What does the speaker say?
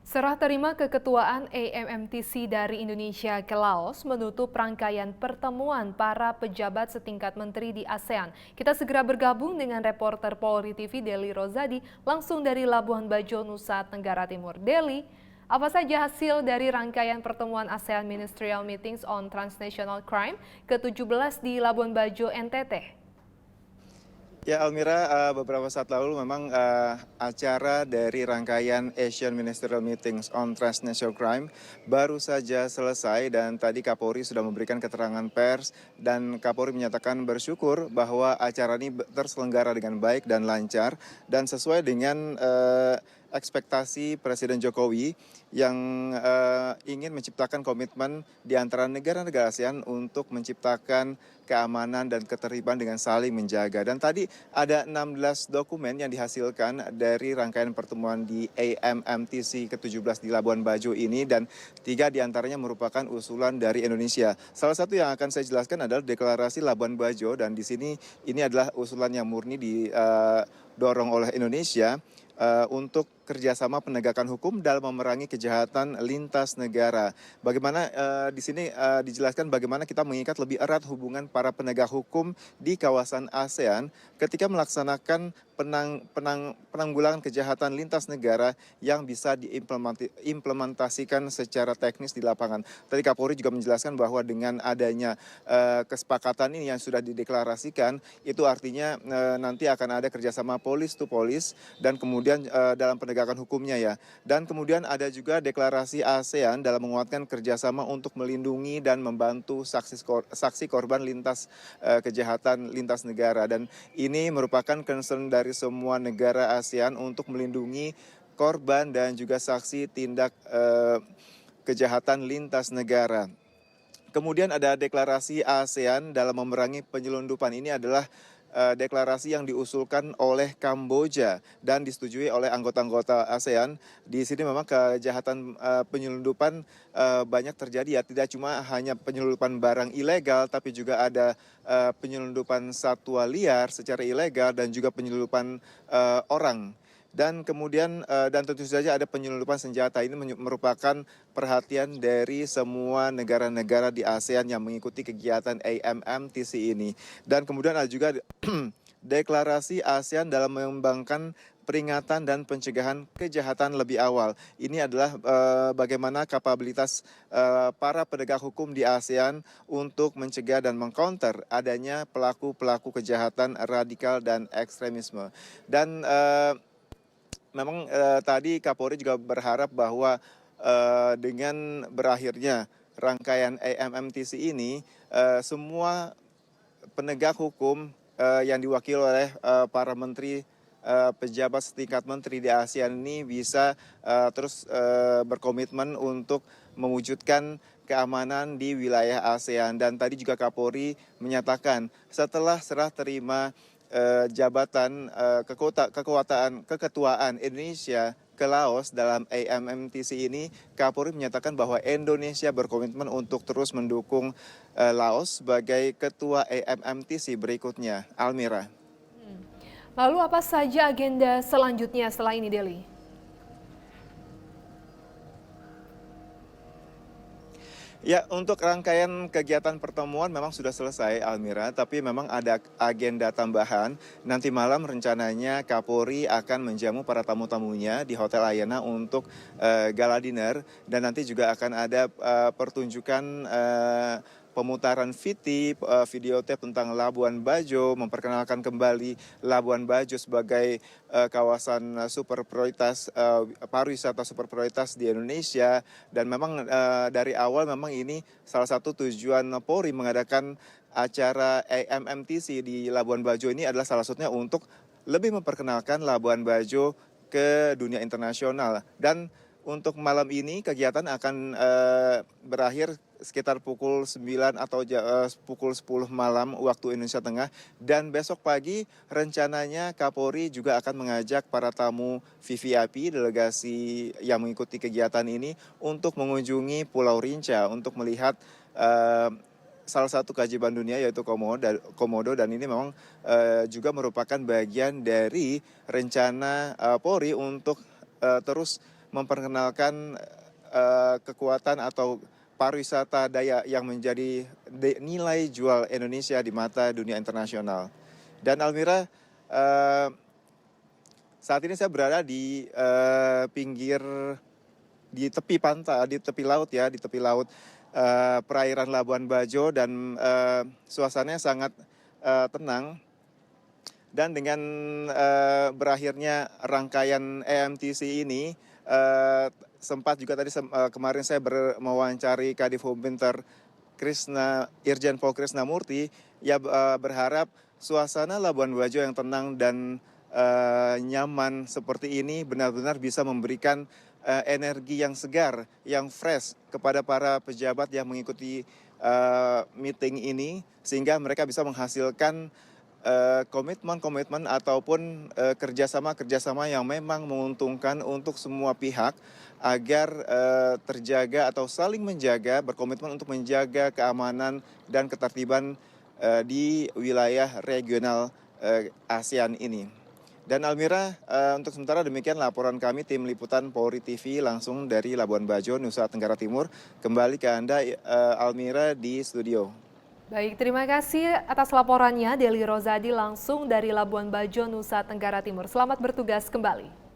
Serah terima keketuaan AMMTC dari Indonesia ke Laos menutup rangkaian pertemuan para pejabat setingkat menteri di ASEAN. Kita segera bergabung dengan reporter Polri TV Deli Rozadi langsung dari Labuan Bajo, Nusa Tenggara Timur. Deli, apa saja hasil dari rangkaian pertemuan ASEAN Ministerial Meetings on Transnational Crime ke-17 di Labuan Bajo, NTT? Ya, Almira, beberapa saat lalu memang acara dari rangkaian Asian Ministerial Meetings on Transnational Crime baru saja selesai dan tadi Kapolri sudah memberikan keterangan pers dan Kapolri menyatakan bersyukur bahwa acara ini terselenggara dengan baik dan lancar dan sesuai dengan ekspektasi Presiden Jokowi yang ingin menciptakan komitmen di antara negara-negara ASEAN untuk menciptakan keamanan dan ketertiban dengan saling menjaga. Dan tadi ada 16 dokumen yang dihasilkan dari rangkaian pertemuan di AMMTC ke-17 di Labuan Bajo ini dan 3 diantaranya merupakan usulan dari Indonesia. Salah satu yang akan saya jelaskan adalah deklarasi Labuan Bajo dan di sini ini adalah usulan yang murni didorong oleh Indonesia untuk kerjasama penegakan hukum dalam memerangi kejahatan lintas negara. Bagaimana di sini dijelaskan bagaimana kita mengikat lebih erat hubungan para penegak hukum di kawasan ASEAN ketika melaksanakan penanggulangan kejahatan lintas negara yang bisa diimplementasikan secara teknis di lapangan. Tadi Kapolri juga menjelaskan bahwa dengan adanya kesepakatan ini yang sudah dideklarasikan, itu artinya nanti akan ada kerjasama polis to polis dan kemudian dalam penegakan hukumnya ya. Dan kemudian ada juga deklarasi ASEAN dalam menguatkan kerjasama untuk melindungi dan membantu saksi korban kejahatan lintas negara. Dan ini merupakan concern dari semua negara ASEAN untuk melindungi korban dan juga saksi tindak kejahatan lintas negara. Kemudian ada deklarasi ASEAN dalam memerangi penyelundupan. Ini adalah deklarasi yang diusulkan oleh Kamboja dan disetujui oleh anggota-anggota ASEAN. Di sini memang kejahatan penyelundupan banyak terjadi ya, tidak cuma hanya penyelundupan barang ilegal, tapi juga ada penyelundupan satwa liar secara ilegal dan juga penyelundupan orang. Dan kemudian dan tentu saja ada penyelundupan senjata. Ini merupakan perhatian dari semua negara-negara di ASEAN yang mengikuti kegiatan AMMTC ini. Dan kemudian ada juga deklarasi ASEAN dalam mengembangkan peringatan dan pencegahan kejahatan lebih awal. Ini adalah bagaimana kapabilitas para penegak hukum di ASEAN untuk mencegah dan mengcounter adanya pelaku-pelaku kejahatan radikal dan ekstremisme. Dan memang tadi Kapolri juga berharap bahwa dengan berakhirnya rangkaian AMMTC ini, semua penegak hukum yang diwakili oleh para menteri, pejabat setingkat menteri di ASEAN ini bisa terus berkomitmen untuk mewujudkan keamanan di wilayah ASEAN. Dan tadi juga Kapolri menyatakan setelah serah terima jabatan keketuaan Indonesia ke Laos dalam AMMTC ini, Kapolri menyatakan bahwa Indonesia berkomitmen untuk terus mendukung Laos sebagai ketua AMMTC berikutnya. Almira. Lalu apa saja agenda selanjutnya setelah ini, Deli? Ya, untuk rangkaian kegiatan pertemuan memang sudah selesai, Almira, tapi memang ada agenda tambahan. Nanti malam rencananya Kapolri akan menjamu para tamu-tamunya di Hotel Ayana untuk gala dinner, dan nanti juga akan ada pertunjukan pemutaran video tape tentang Labuan Bajo, memperkenalkan kembali Labuan Bajo sebagai kawasan super prioritas, pariwisata super prioritas di Indonesia. Dan memang dari awal memang ini salah satu tujuan Polri mengadakan acara AMMTC di Labuan Bajo ini adalah salah satunya untuk lebih memperkenalkan Labuan Bajo ke dunia internasional. Dan untuk malam ini kegiatan akan berakhir sekitar pukul 9 atau pukul 10 malam waktu Indonesia Tengah. Dan besok pagi rencananya Kapolri juga akan mengajak para tamu VVIP, delegasi yang mengikuti kegiatan ini, untuk mengunjungi Pulau Rinca untuk melihat salah satu keajaiban dunia yaitu Komodo, dan ini memang juga merupakan bagian dari rencana Polri untuk terus memperkenalkan kekuatan atau pariwisata daya yang menjadi nilai jual Indonesia di mata dunia internasional. Dan Almira, saat ini saya berada di di tepi pantai, di tepi laut ya, di tepi laut perairan Labuan Bajo, dan suasananya sangat tenang. Dan dengan berakhirnya rangkaian EMTC ini, sempat juga tadi kemarin saya mewawancari Kadif Huminter Irjen Pol Krisnamurti, ia berharap suasana Labuan Bajo yang tenang dan nyaman seperti ini benar-benar bisa memberikan energi yang segar, yang fresh kepada para pejabat yang mengikuti meeting ini, sehingga mereka bisa menghasilkan komitmen-komitmen ataupun kerjasama-kerjasama yang memang menguntungkan untuk semua pihak, agar terjaga atau saling menjaga, berkomitmen untuk menjaga keamanan dan ketertiban di wilayah regional ASEAN ini. Dan Almira, untuk sementara demikian laporan kami tim liputan Polri TV langsung dari Labuan Bajo, Nusa Tenggara Timur. Kembali ke Anda, Almira, di studio. Baik, terima kasih atas laporannya Deli Rozadi langsung dari Labuan Bajo, Nusa Tenggara Timur. Selamat bertugas kembali.